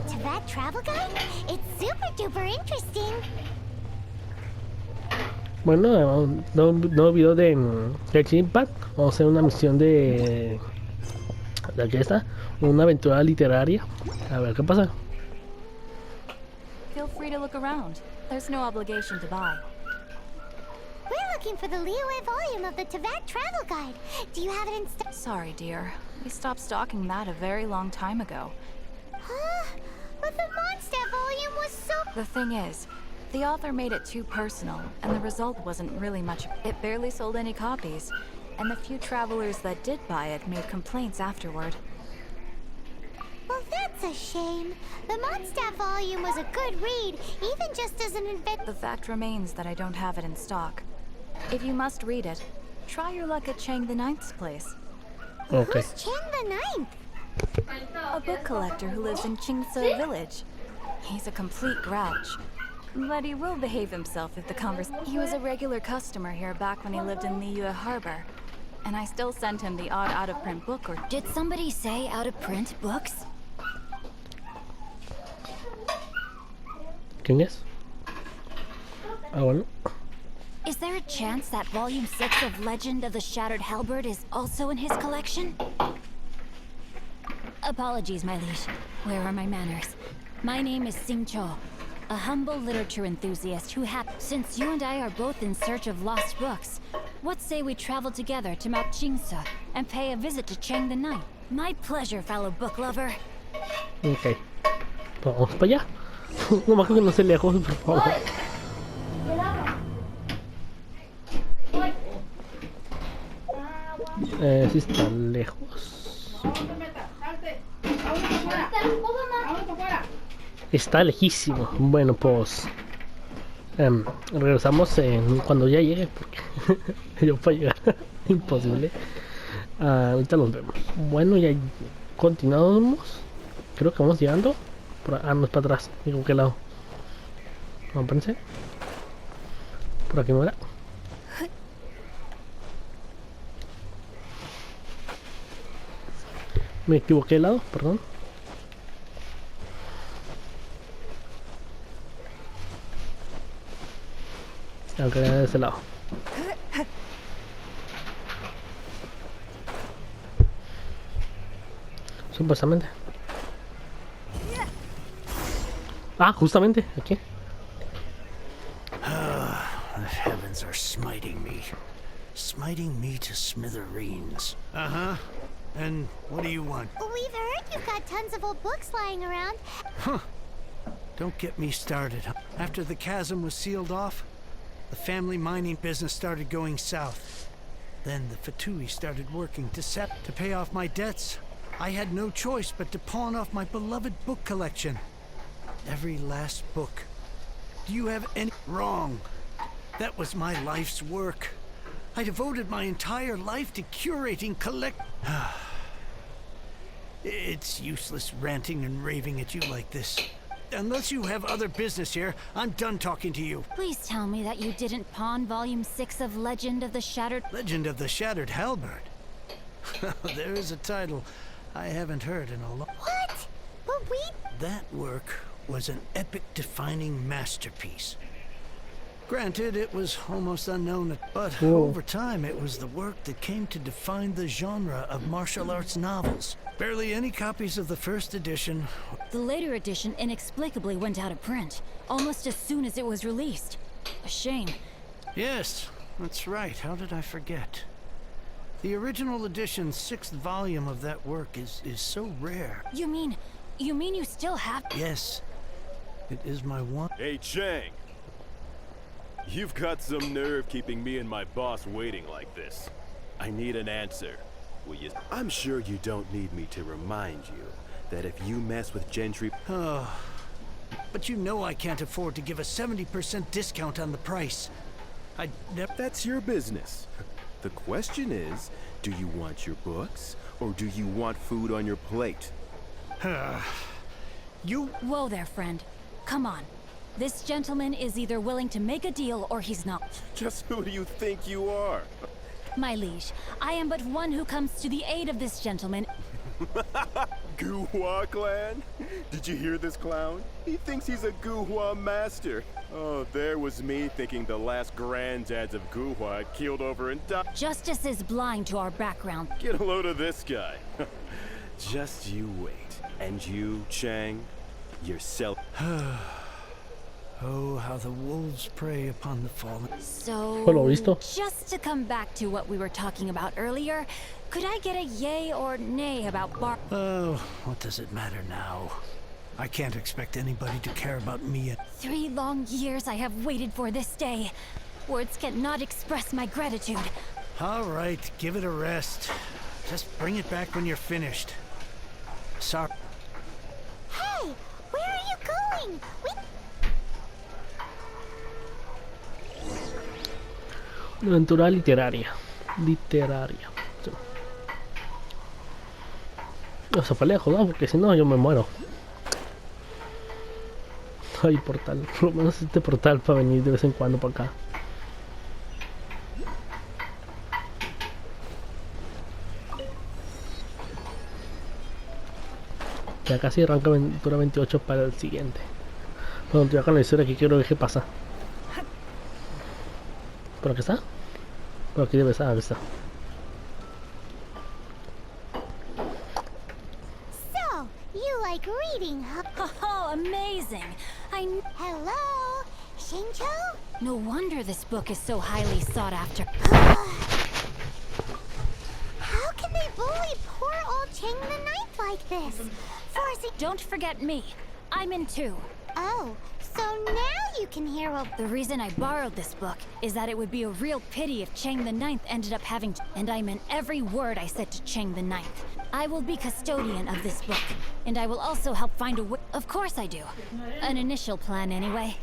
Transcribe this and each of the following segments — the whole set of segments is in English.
the Tibet travel guide? It's super duper interesting. Bueno, nuevo video de Impact. Vamos a hacer una misión de aquí está, una aventura literaria. A ver qué pasa. Feel free to look around. There's no obligation to buy. We're looking for the Liyue volume of the Tibet travel guide. Do you have it in stock? Sorry, dear. We stopped stocking that a very long time ago. Huh? But the Mondstadt volume was so... The thing is, the author made it too personal, and the result wasn't really much. It barely sold any copies, and the few travelers that did buy it made complaints afterward. Well, that's a shame. The Mondstadt volume was a good read, even just as an The fact remains that I don't have it in stock. If you must read it, try your luck at Chang the Ninth's place. Okay. Who's Chang the Ninth? A book collector who lives in Qingse village. He's a complete grouch. But he will behave himself if the He was a regular customer here back when he lived in Liyue Harbor. And I still send him the odd out-of-print book or... Did somebody say out-of-print books? ¿Quién es? Ah, bueno. Is there a chance that Volume 6 of Legend of the Shattered Halberd is also in his collection? Apologies, my liege. Where are my manners? My name is Sing Cho, a humble literature enthusiast who Since you and I are both in search of lost books, what say we travel together to Mount Qingse and pay a visit to Chang the Ninth? My pleasure, fellow book lover. Ok. Vamos para allá. No más que no se lejos, por favor. Sí está lejos. Está lejísimo. Bueno, pues regresamos cuando ya llegue, porque yo para llegar imposible. Ahorita nos vemos. Bueno, ya continuamos. Creo que vamos llegando. No es para atrás. Digo, ¿qué lado? No, pensé. Por aquí no era. Me equivoqué de lado, perdón. Aunque era de ese lado. Supuestamente. Ah, justamente, aquí. The heavens are smiting me. Smiting me to smithereens. Uh-huh. And what do you want? We've heard you've got tons of old books lying around. Huh. Don't get me started. After the chasm was sealed off, the family mining business started going south. Then the Fatui started working to pay off my debts. I had no choice but to pawn off my beloved book collection. Every last book. Do you have any... Wrong. That was my life's work. I devoted my entire life to curating, It's useless ranting and raving at you like this. Unless you have other business here, I'm done talking to you. Please tell me that you didn't pawn Volume 6 of Legend of the Shattered... Legend of the Shattered Halberd? There is a title I haven't heard in a long... What? But we... That work was an epic-defining masterpiece. Granted, it was almost unknown, but over time it was the work that came to define the genre of martial arts novels. Barely any copies of the first edition. The later edition inexplicably went out of print, almost as soon as it was released. A shame. Yes, that's right. How did I forget? The original edition's 6th volume of that work is so rare. You mean you still have... Yes. It is my one... Hey, Chang! You've got some nerve keeping me and my boss waiting like this. I need an answer. Will you... I'm sure you don't need me to remind you that if you mess with Gentry... Oh, but you know I can't afford to give a 70% discount on the price. That's your business. The question is, do you want your books, or do you want food on your plate? You... Whoa there, friend. Come on. This gentleman is either willing to make a deal or he's not. Just who do you think you are? My liege, I am but one who comes to the aid of this gentleman. Guhua clan? Did you hear this clown? He thinks he's a Guhua master. Oh, there was me thinking the last granddads of Guhua had keeled over and died. Justice is blind to our background. Get a load of this guy. Just you wait. And you, Chang, yourself. Oh, how the wolves prey upon the fallen. Por lo So, visto. just to come back to what we were talking about earlier, could I get a yay or nay about Oh, what does it matter now? I can't expect anybody to care about me. 3 long years I have waited for this day. Words cannot express my gratitude. All right, give it a rest. Just bring it back when you're finished. Sorry. Hey, where are you going? Aventura literaria. Literaria. Sí. No se fue lejos, ¿no? Porque si no yo me muero. Hay portal. Por lo menos este portal para venir de vez en cuando para acá. Ya casi arranca aventura 28 para el siguiente. Bueno, ya con la historia que quiero ver qué pasa. ¿Por aquí está? Por aquí debe estar, aquí está. So, you like reading, huh? Oh, amazing! Hello, Shincho? No wonder this book is so highly sought after. How can they bully poor old Chang the Ninth like this? Forcing. Don't forget me. I'm in too. Oh, so now you can hear what. The reason I borrowed this book is that it would be a real pity if Chang the Ninth ended up having and I meant every word I said to Chang the Ninth. I will be custodian of this book, and I will also help find a way. Of course I do. An initial plan anyway.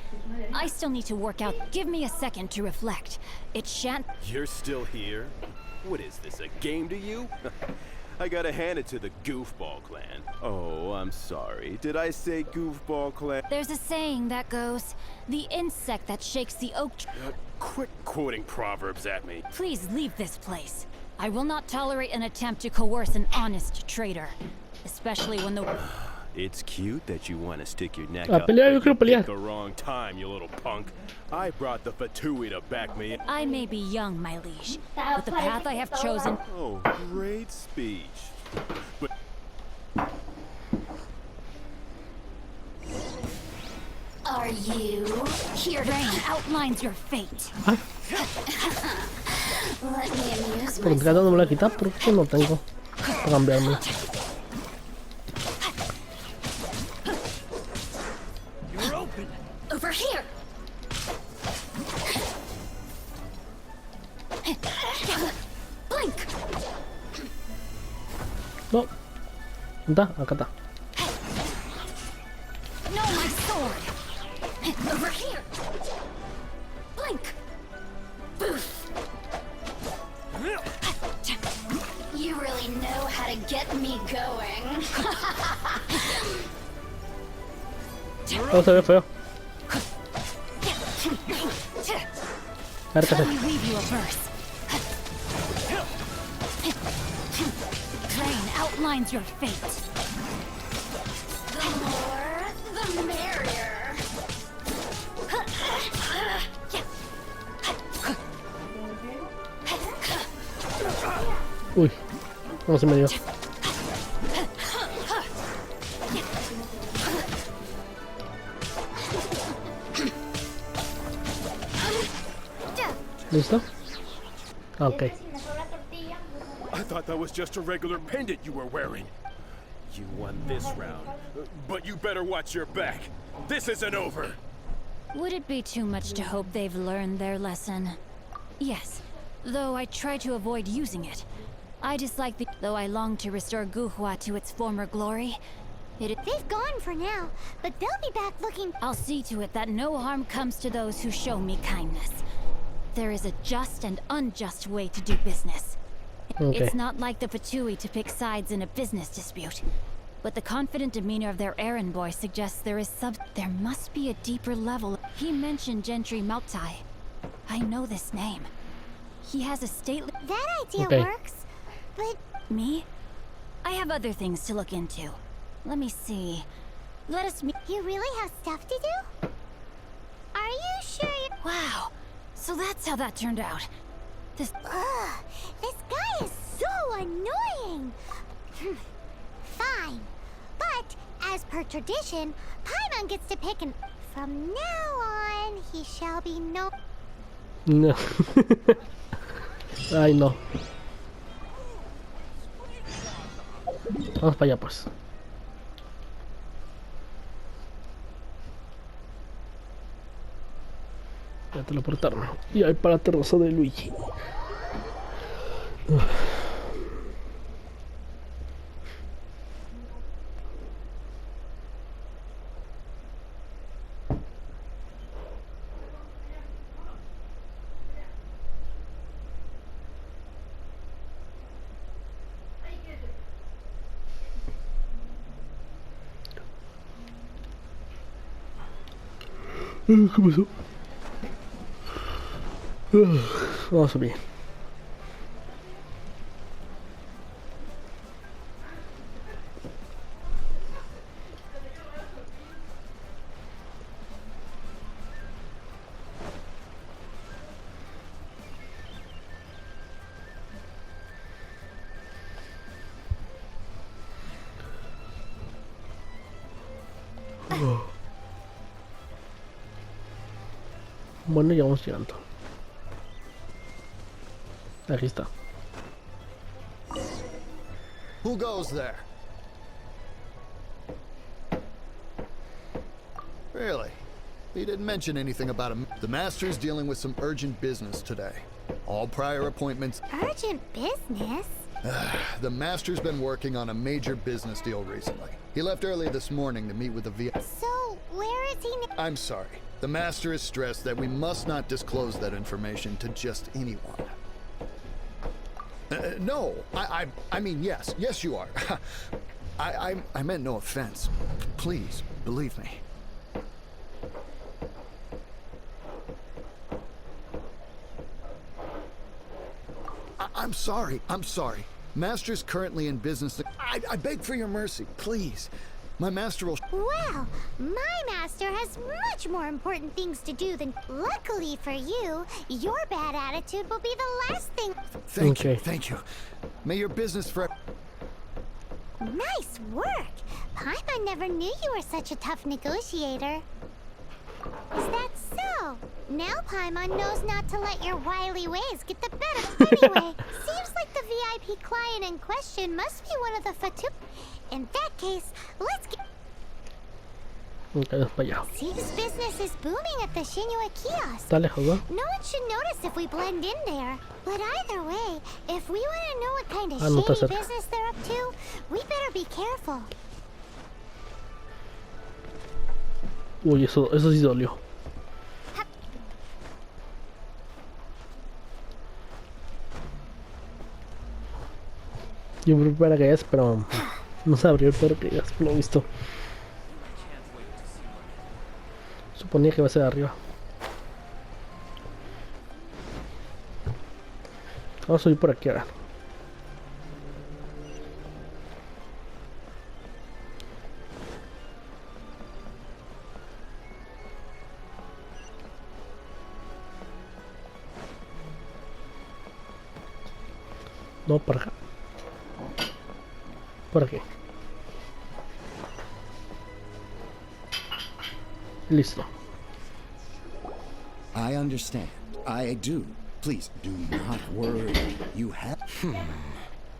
I still need to work out. Give me a second to reflect. It shan't. You're still here? What is this, a game to you? I gotta hand it to the Goofball clan. Oh, I'm sorry. Did I say Goofball clan? There's a saying that goes, the insect that shakes the oak tree. Quit quoting proverbs at me. Please leave this place. I will not tolerate an attempt to coerce an honest trader. Especially when the... It's cute that you want to stick your neck A up, pelear, yo but quiero you pelear. picked the wrong time, you little punk. I brought the Fatui to back me. I may be young, my liege, but the path I have chosen... Oh, great speech. But Are you here? Rain outlines your fate. Let me amuse Por entrar no me lo voy a quitar porque no tengo para cambiarme. You're open. Over here. Blink. No. ¿Dónde está? Acá está. No, my sword. Over here. Blink. Boof. You really know how to get me going. Oh, se ve feo. A ver qué Let hace. me leave you a verse. Drain outlines your fate. The more, the merrier. Uy. No se me dio. ¿Listo? Ok. I thought that was just a regular pendant you were wearing. You won this round, but you better watch your back. This isn't over. Would it be too much to hope they've learned their lesson? Yes, though I try to avoid using it. I dislike the... Though I long to restore Guhua to its former glory, They've gone for now, but they'll be back looking. I'll see to it that no harm comes to those who show me kindness. There is a just and unjust way to do business. Ok. It's not like the Fatui to pick sides in a business dispute. But the confident demeanor of their errand boy suggests there must be a deeper level. He mentioned Gentry Maltai. I know this name. He has a stately... That idea Okay. works, but Me? I have other things to look into. Let me see. Let us meet. You really have stuff to do? Are you sure you... Wow. So that's how that turned out. This. Ugh, this guy is so annoying. Fine. But, as per tradition, Paimon gets to pick an... From now on, he shall be no... No. Ay, no. Vamos para allá, pues. Voy a teleportarme. Y ahí para la terraza de Luigi. ¿Qué pasó? Vamos a subir. Bueno, ya vamos llegando. Aquí está. Who goes there? Really? He didn't mention anything about him. The master's dealing with some urgent business today. All prior appointments. Urgent business? The master's been working on a major business deal recently. He left early this morning to meet with the VIP. So, where is he now? I'm sorry. The master has stressed that we must not disclose that information to just anyone. No, I mean, yes, you are. I meant no offense. Please, believe me. I'm sorry. Master's currently in business. I beg for your mercy, please. My master will... Well, my master has much more important things to do than... Luckily for you, your bad attitude will be the last thing... Thank you. May your business for... Nice work! Paimon never knew you were such a tough negotiator. Is that so? Now Paimon knows not to let your wily ways get the better. Anyway, seems like the VIP client in question must be one of the Fatu... In that case, let's get... Seems business is booming at the Shinua kiosk. Está lejos, ¿no? No one should notice if we blend in there. But either way, if we want to know what kind of no está shady cerca. business they're up to, we better be careful. Uy, eso sí dolió. Yo fui para que es, pero no se abrió el paracaídas, por lo visto. Suponía que iba a ser de arriba. Vamos a subir por aquí ahora. No, por acá. Por aquí. Listo. I understand. I do. Please do not worry. You have...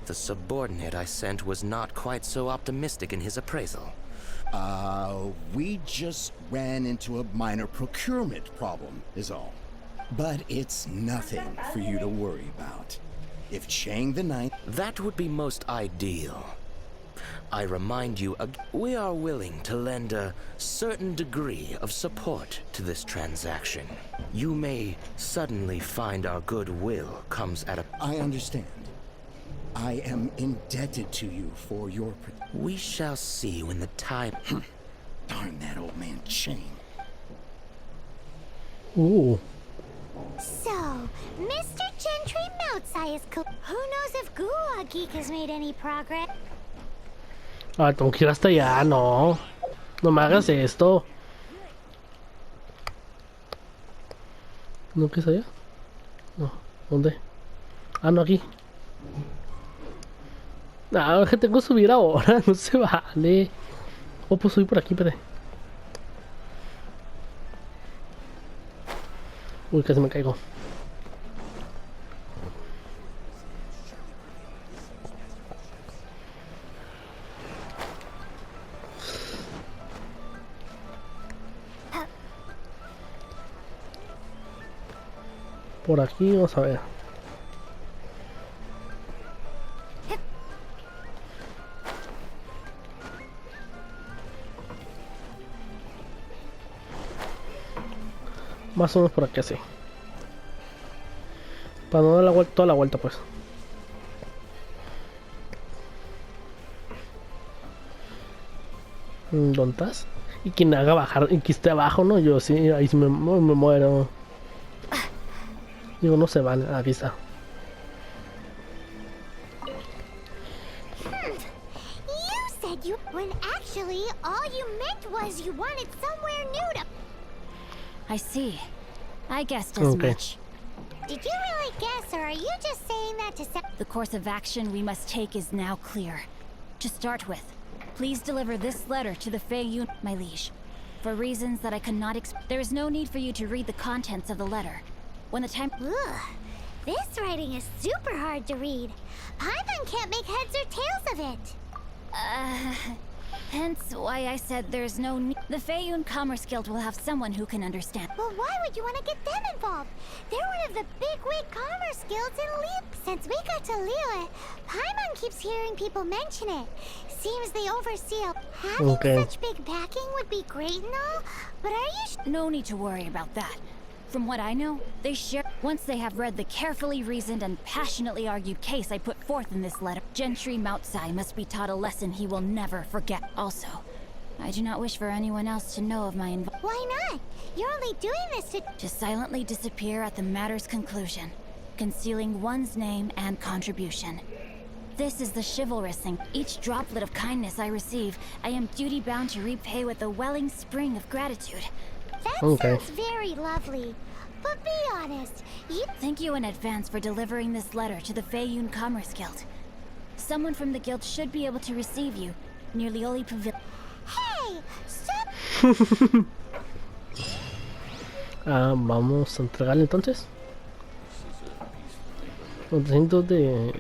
The subordinate I sent was not quite so optimistic in his appraisal. We just ran into a minor procurement problem, is all. But it's nothing for you to worry about. If Chang the Ninth... That would be most ideal. I remind you, we are willing to lend a certain degree of support to this transaction. You may suddenly find our goodwill comes at a... I understand. I am indebted to you for your... We shall see when the time... Darn that old man Chang. Ooh. So, Mr. Gentry Moutsai is cool. Who knows if Guwa Geek has made any progress? Ah, tengo que ir hasta allá, no. No me hagas esto. ¿No que es allá? No, ¿dónde? Ah, no, aquí. Ah, es que tengo que subir ahora, no se vale. Oh, pues subir por aquí, espere. Uy, casi me caigo. Por aquí, vamos a ver. Más o menos por aquí así. Para no dar la vuelta, toda la vuelta pues. ¿Dónde estás? Y quien haga bajar, y que esté abajo, ¿no? Yo sí, ahí sí me muero. Digo, no se van, aquí está. You said you... when actually all you meant was you wanted somewhere new to... I see. I guessed as Okay. much. Did you really guess, or are you just saying that to say... The course of action we must take is now clear. To start with, please deliver this letter to the Fei Yun, my liege. For reasons that I cannot there is no need for you to read the contents of the letter. When the time... Ugh, this writing is super hard to read. Paimon can't make heads or tails of it. Hence why I said there's no need. The Fei Yun Commerce Guild will have someone who can understand. Well, why would you want to get them involved? They're one of the bigwig commerce guilds in Liyue. Since we got to Liyue, Paimon keeps hearing people mention it. Seems they oversee it. Having Okay. such big backing would be great and all, but are you No need to worry about that. From what I know, they share. Once they have read the carefully reasoned and passionately argued case I put forth in this letter, Gentry Moutsai must be taught a lesson he will never forget. Also, I do not wish for anyone else to know of my involvement. Why not? You're only doing this To silently disappear at the matter's conclusion, concealing one's name and contribution. This is the chivalrous thing. Each droplet of kindness I receive, I am duty-bound to repay with a welling spring of gratitude. That Okay. sounds very lovely. But be honest, you... Thank you in advance for delivering this letter to the Fei Yun Commerce Guild. Someone from the guild should be able to receive you near Lioli Pavilion. Hey! Stop! Vamos a entregarle entonces. 200 de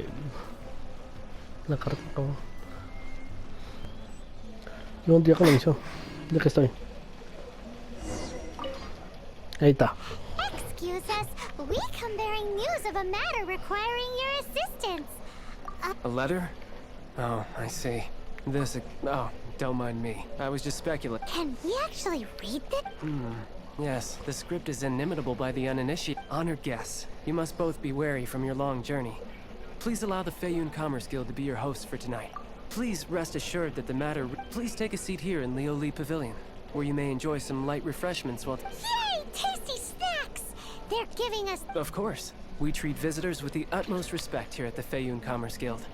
la carta. Yo un día con la misión. ¿De qué estoy? Ahí está. Excuse us, we come bearing news of a matter requiring your assistance. A letter? Oh, I see. This... oh, don't mind me. I was just speculating. Can we actually read this? Yes, the script is inimitable by the uninitiated. Honored guests, you must both be wary from your long journey. Please allow the Fei Yun Commerce Guild to be your host for tonight. Please rest assured that the matter... Please take a seat here in Lioli Pavilion, where you may enjoy some light refreshments while... Yay! Tasty snacks! They're giving us... Of course. We treat visitors with the utmost respect here at the Fei Yun Commerce Guild.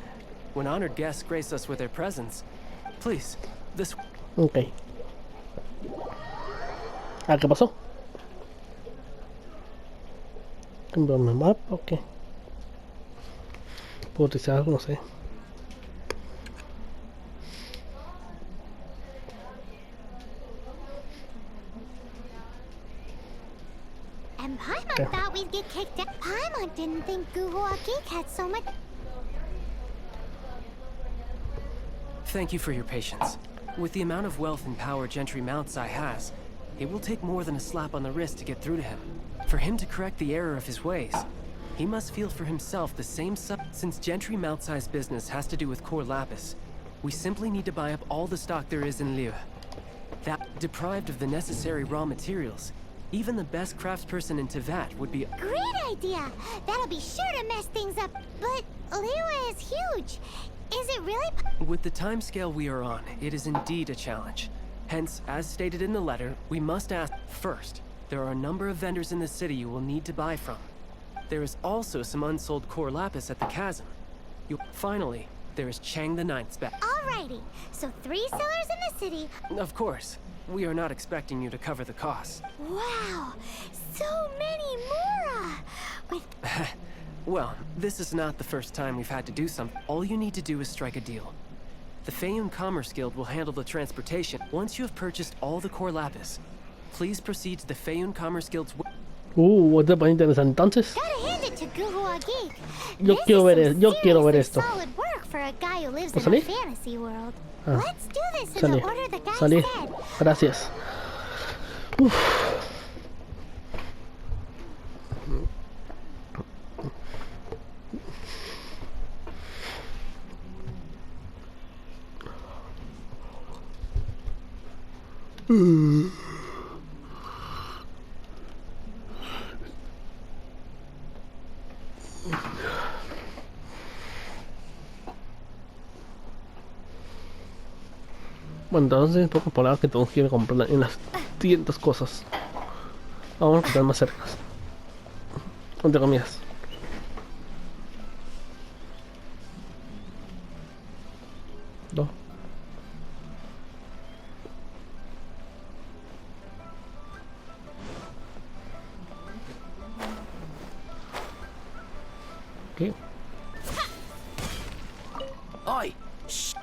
When honored guests grace us with their presence, please, this... Ok. ¿Qué pasó? ¿Cambió mi mapa o qué? ¿Puedo utilizar algo? No sé. And Paimon thought we'd get kicked out. Paimon didn't think Guhua Geek had so much... Thank you for your patience. With the amount of wealth and power Gentry Moutsai has, it will take more than a slap on the wrist to get through to him. For him to correct the error of his ways, he must feel for himself the same Since Gentry Moutsai's business has to do with core lapis, we simply need to buy up all the stock there is in Liyue. That, deprived of the necessary raw materials, even the best craftsperson in Tevat would be... Great idea! That'll be sure to mess things up. But Liyue is huge. Is it really... With the timescale we are on, it is indeed a challenge. Hence, as stated in the letter, we must ask... First, there are a number of vendors in the city you will need to buy from. There is also some unsold core lapis at the chasm. Finally, there is Chang the Ninth's back. All Alrighty, so 3 sellers in the city. Of course. We are not expecting you to cover the costs. Wow, so many more! With Well, this is not the first time we've had to do something. All you need to do is strike a deal. The Feyun Commerce Guild will handle the transportation. Once you have purchased all the core lapis, please proceed to the Feyun Commerce Guild's... Esto es interesante. Entonces, gotta hand it to Guhua Geek. yo This quiero is ver, some yo quiero ver seriously esto. solid work for a guy who lives ¿Puedo in a salir? fantasy world. Ah, Let's do this in salí, the order the guy salí. said. Gracias. Uf. Bueno, entonces poco palabras que todos quieren comprar en las tiendas cosas. Vamos a estar más cerca. Entre comillas. No. ¿Qué? Oi! Shh.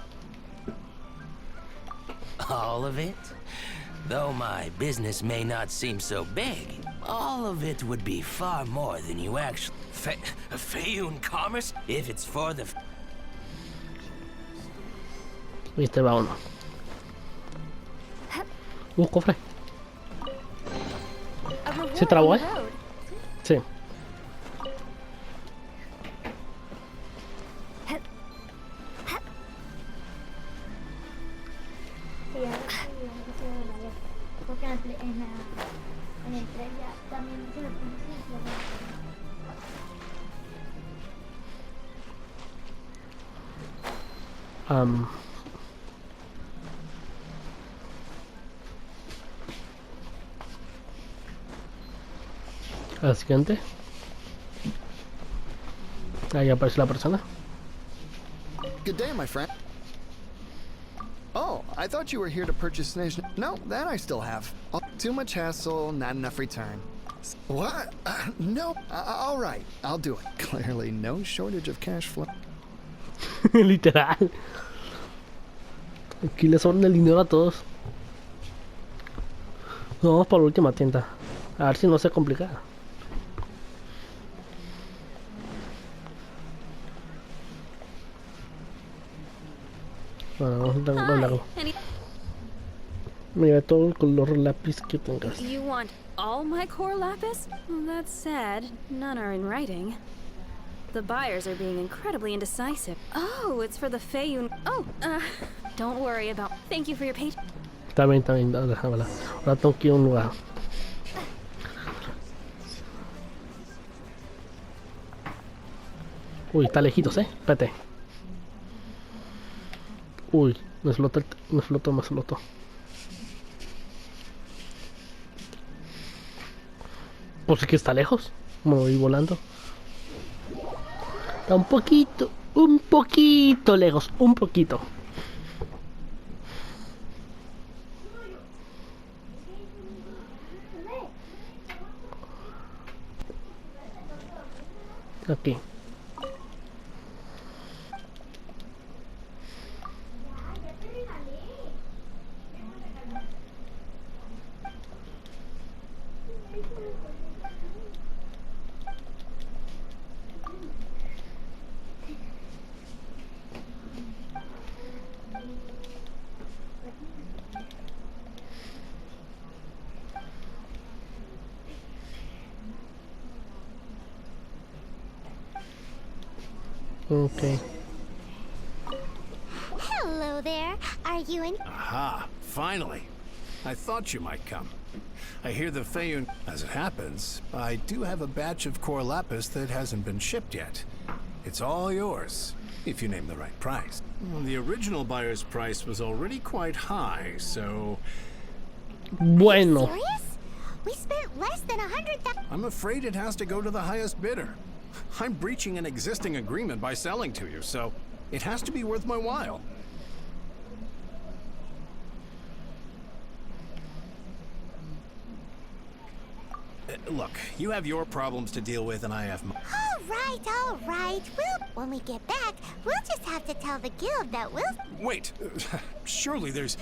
All of it? Though my business may not seem so big, all of it would be far more than you actually... Feyun Commerce? If it's for the... Viste, va uno. Cofre. ¿Se trabó, Sí. Al siguiente. Ahí aparece la persona. Good day, my friend. Oh, I thought you were here to purchase nation. No, that I still have. Oh, too much hassle, not enough return. What? No. All right, I'll do it. Clearly, no shortage of cash flow. Literal. Aquí le sobran el dinero a todos. Vamos por la última tienda. A ver si no se complica. Bueno, vamos a dar un largo. Mira todo el color lápiz que tengas. You want all my core lapis? Well, that's sad. None are in writing. The buyers are being incredibly indecisive. Oh, it's for the Feyun. Oh, don't worry about. Thank you for your patience. Está bien, déjamela. Ahora tengo que ir a un lugar. Uy, está lejitos, espérate. Uy, me explotó, me explotó. Pues es que está lejos. Me voy volando. Está un poquito lejos, un poquito. Aquí. Okay. Hello there. Are you in? Aha, finally. I thought you might come. I hear the Feyun... As it happens, I do have a batch of core lapis that hasn't been shipped yet. It's all yours, if you name the right price. Well, the original buyer's price was already quite high, so... Bueno. Serious? We spent less than 100,000. I'm afraid it has to go to the highest bidder. I'm breaching an existing agreement by selling to you, so it has to be worth my while. Look, you have your problems to deal with, and I have mine. All right. When we get back, we'll just have to tell the guild that we'll... Wait, surely there's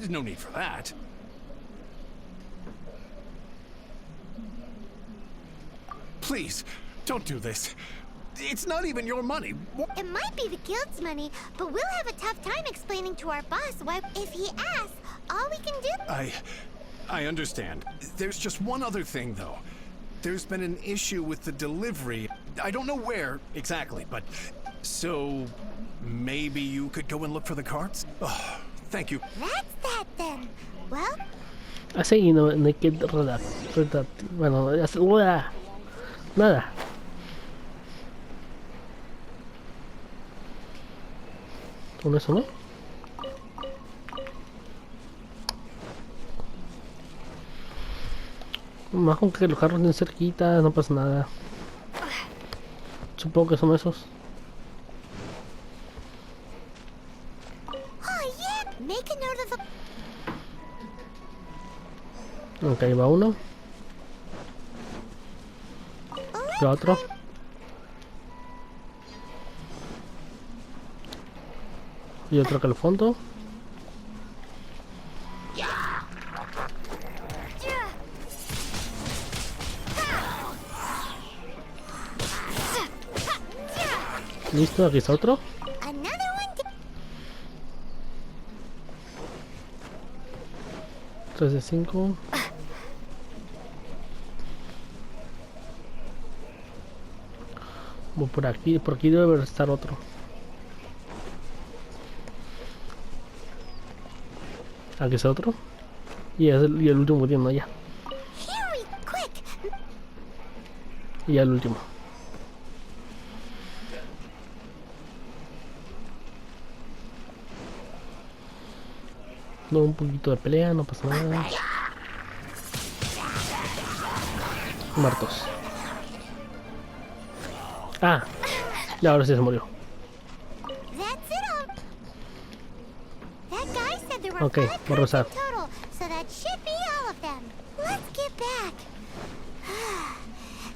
no need for that. Please, don't do this. It's not even your money. It might be the guild's money, but we'll have a tough time explaining to our boss why if he asks, all we can do... I understand. There's just one other thing, though. There's been an issue with the delivery. I don't know where exactly, but... So... maybe you could go and look for the carts? Oh, thank you. That's that then. Well... Así no hay que bueno, nada. Con eso, ¿no? Más con que los carros estén cerquita, no pasa nada. Supongo que son esos. Oh, yeah. Make a note of the... Ok, va uno. Va otro. Y otro que al fondo. Listo, aquí está otro. 3 de 5. Voy por aquí debe estar otro. Aquí está otro. Y el último que tiene allá. Y ya el último. No, un poquito de pelea, no pasa nada. Muertos. Ah, ya ahora sí se murió. Ok, voy a rozar. So that should be all of them. Let's get back.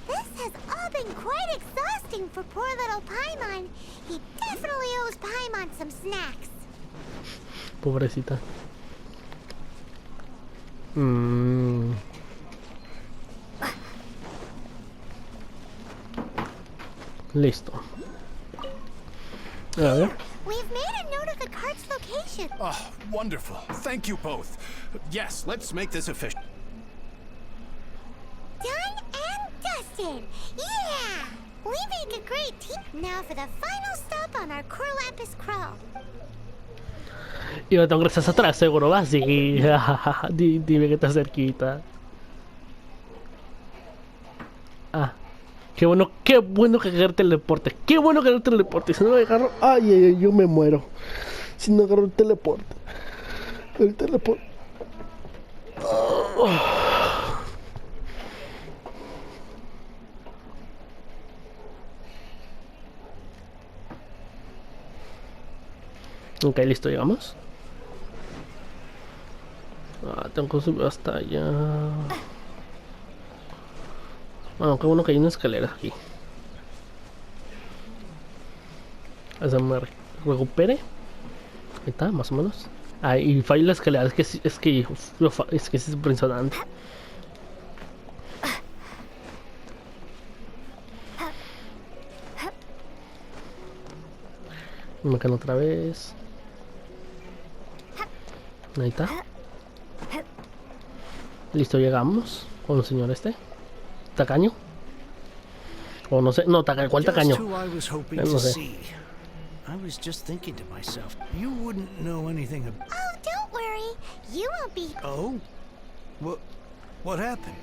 This has all been quite exhausting for poor little Paimon. He definitely owes Paimon some snacks. Pobrecita. Listo. A ver. We've made a note of the cart's location. Oh, wonderful. Thank you both. Yes, let's make this official. Done and dusted. Yeah! We make a great team. Now for the final stop on our Corlapis crawl. Y no tengo gracias atrás, seguro va así. Dime que está cerquita. Ah. Qué bueno que agarre el teleporte. Qué bueno que agarre el teleporte. Si no lo agarro, ay, yo me muero. Si no agarro el teleporte. El teleporte. Ok, listo, llegamos. Tengo que subir hasta allá. Bueno, qué bueno que hay una escalera aquí. Hasta me recupere. Ahí está, más o menos. Ah, y fallo la escalera. Es que es impresionante. Me quedo otra vez. Ahí está. Listo, llegamos con el señor este. Tacaño. O no sé, no, ¿cuál tacaño? No sé. I was just thinking to myself, you wouldn't know anything about... Oh, don't worry. You won't be... Oh? What happened?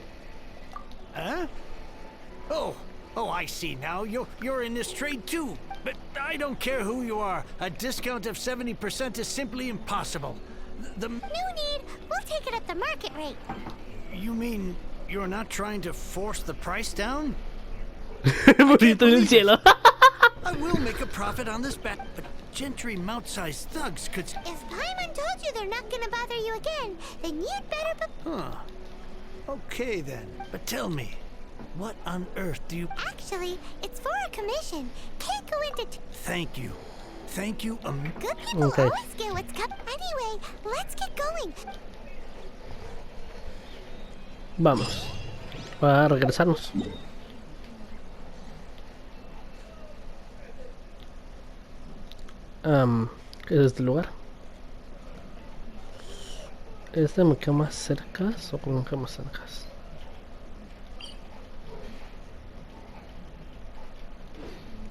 Huh? Oh, I see now. You're in this trade too. But I don't care who you are. A discount of 70% is simply impossible. No need. We'll take it at the market rate. You mean you're not trying to force the price down? Bonito en el cielo. I will make a profit on this bet, but gentry mount-sized thugs could... If Paimon told you they're not gonna bother you again, then you'd better... Huh. Okay then, but tell me, what on earth do you... Actually, it's for a commission. Can't go into... Thank you. Thank you, Good people Okay. always get what's coming. Anyway, let's get going. Vamos. Para regresarnos. ¿Qué es este lugar? ¿Este me queda más cerca o cómo me queda más cerca?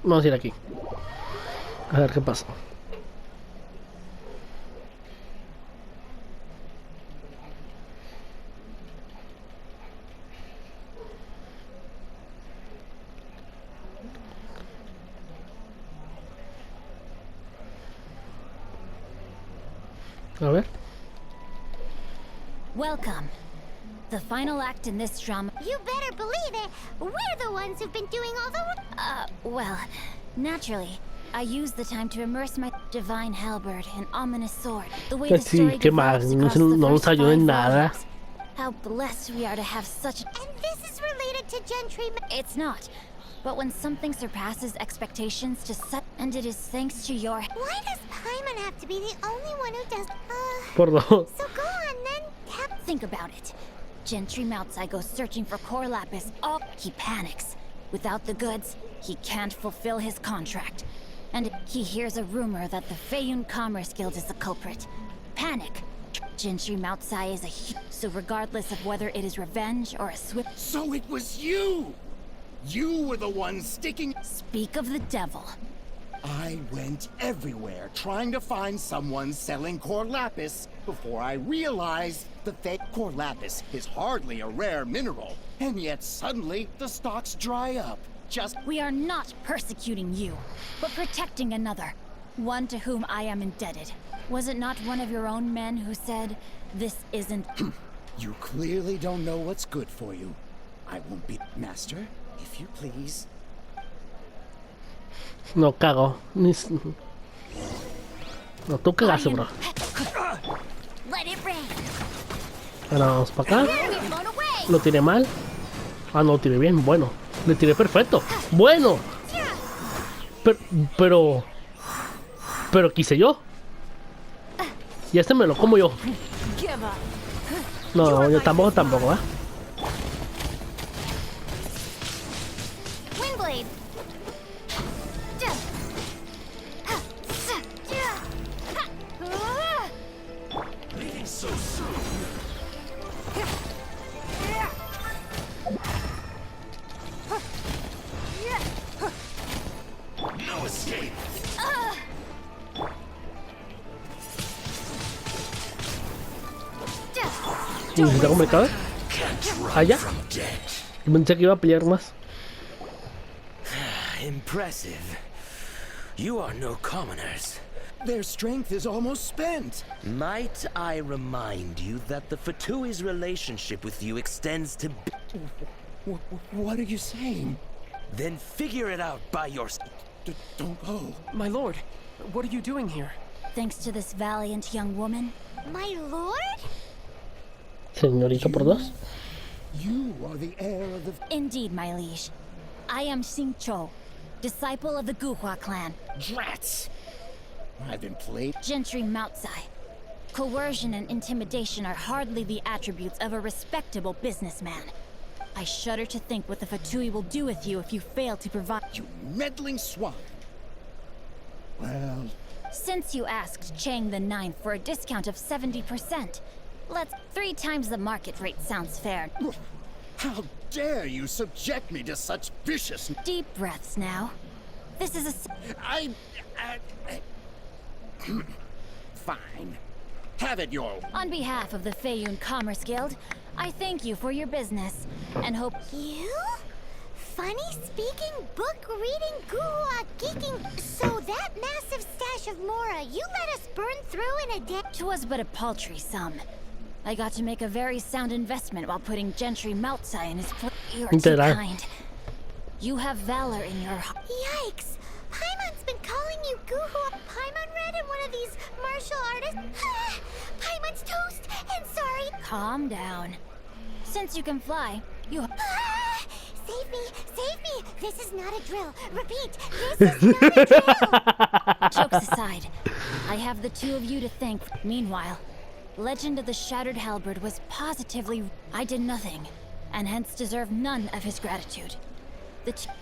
Vamos a ir aquí. A ver qué pasa. A ver. Welcome. The final act in this drama. You better believe it. We're the ones who've been doing all the work. Well, naturally, I used the time to immerse my divine halberd and ominous sword. The way the Sí, story qué mal, develops no, across the no nos first ayudó en 5 nada. volumes. How blessed we are to have such. And this is related to Gentry. It's not. But when something surpasses expectations to set, and it is thanks to your. Why does Paimon have to be the only one who does? Por dos. So go on then. Think about it. Gentry Moutsai goes searching for core lapis. Oh, he panics. Without the goods, he can't fulfill his contract. And he hears a rumor that the Feiyun Commerce Guild is the culprit. Panic. Gentry Moutsai is so regardless of whether it is revenge or a swift. So it was you! You were the one sticking. Speak of the devil. I went everywhere trying to find someone selling core lapis before I realized the fake core lapis is hardly a rare mineral, and yet suddenly the stocks dry up. We are not persecuting you, but protecting another, one to whom I am indebted. Was it not one of your own men who said, this isn't... You clearly don't know what's good for you. I won't be... Master, if you please. No cago. No, tú cagaste, bro. Let it rain. Ahora vamos para acá. You're blown away. Lo tiré mal. Ah, no, lo tiré bien. Bueno. Le tiré perfecto. Bueno. Pero quise yo. Y este me lo como yo. No, yo tampoco, ¿eh? Windblade. Leaving so soon. No escape. Sí, está complicado. Allá. Pensé que iba a pelear más. Impressive. You are no commoners. Their strength is almost spent. Might I remind you that the Fatui's relationship with you extends to... What are you saying? Then figure it out by your... Don't go. My lord, what are you doing here? Thanks to this valiant young woman. My lord? Señorita por dos. You are the heir of the... Indeed, my liege. I am Xingqiu, disciple of the Guhua clan. Drats! I've been played... Gentry Moutsai. Coercion and intimidation are hardly the attributes of a respectable businessman. I shudder to think what the Fatui will do with you if you fail to provide... You meddling swine! Well... Since you asked Chang the Ninth for a discount of 70%, let's... 3 times the market rate sounds fair. How dare you subject me to such vicious... Deep breaths now. This is a... Fine. Have it your... On behalf of the Feiyun Commerce Guild, I thank you for your business, and hope... You? Funny speaking, book reading, guhua geeking. So that massive stash of Mora you let us burn through in a day? 'Twas but a paltry sum. I got to make a very sound investment while putting Gentry Moutsai in his place. You're too kind. You have valor in your heart. Yikes! Paimon's been calling you guhua. Paimon read in one of these martial artists. Paimon's toast and sorry. Calm down. Since you can fly, you... Ah! Save me! Save me! This is not a drill. Repeat, this is not a drill! Jokes aside, I have the two of you to thank. Meanwhile, Legend of the Shattered Halberd was positively... I did nothing, and hence deserve none of his gratitude.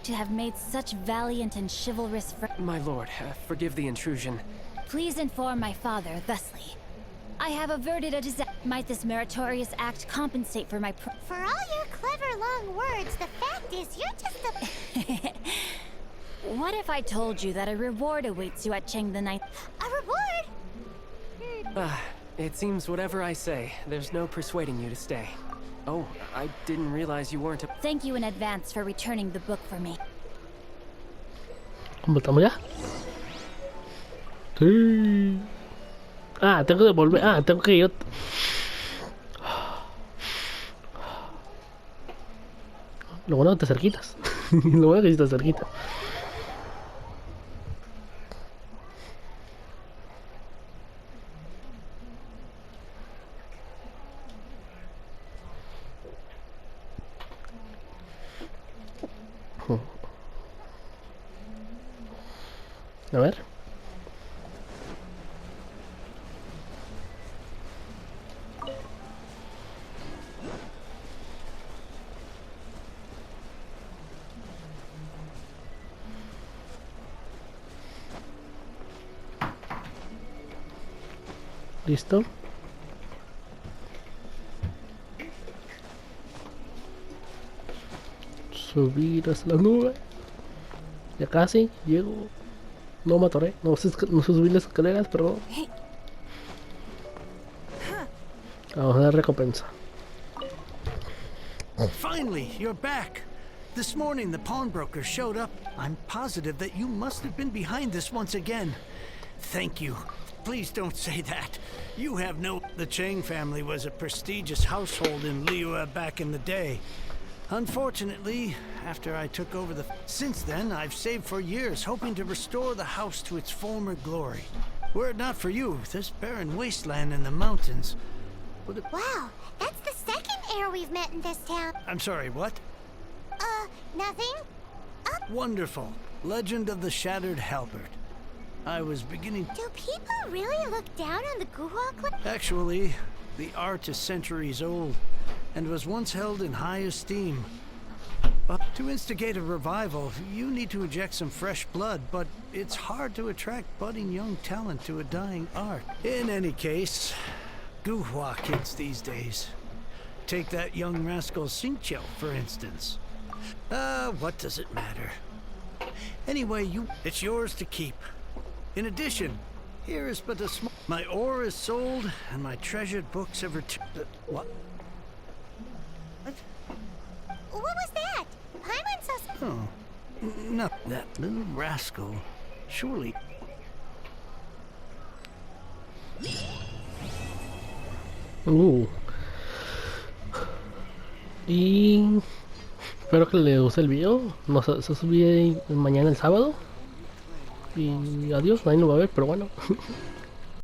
To have made such valiant and chivalrous My lord, forgive the intrusion. Please inform my father thusly. I have averted a disaster. Might this meritorious act compensate for my For all your clever long words, the fact is you're just a... What if I told you that a reward awaits you at Cheng the Ninth? A reward? It seems whatever I say, there's no persuading you to stay. Oh, I didn't realize you weren't a... Thank you in advance for returning the book for me. ¿Completamos ya? Sí. Ah, tengo que volver. Ah, tengo que ir. Lo bueno que te cerquitas. Lo bueno que sí te cerquita. A ver. Listo. Subir hasta la nube. Ya casi llego. No me atoré. No sé subir las escaleras, pero vamos a dar recompensa. Finally, you're back. This morning, the pawnbroker showed up. I'm positive that you must have been behind this once again. Thank you. Please don't say that. You have no... The Chang family was a prestigious household in Liyue back in the day. Unfortunately, after I took over the... Since then, I've saved for years, hoping to restore the house to its former glory. Were it not for you, this barren wasteland in the mountains would have... Wow, that's the second heir we've met in this town. I'm sorry, what? Nothing? Wonderful. Legend of the Shattered Halberd. I was beginning... Do people really look down on the Guhua clan? Actually, the art is centuries old, and was once held in high esteem. But to instigate a revival, you need to inject some fresh blood, but it's hard to attract budding young talent to a dying art. In any case, Guhua kids these days. Take that young rascal Xingqiu, for instance. What does it matter? Anyway, it's yours to keep. In addition, here is but a small... My ore is sold, and my treasured books have returned... What? What was that? Paimon saw... Oh, no, that little rascal. Surely... Y... espero que les guste el video. Nos se subiré mañana el sábado. Y adiós, nadie lo va a ver, pero bueno.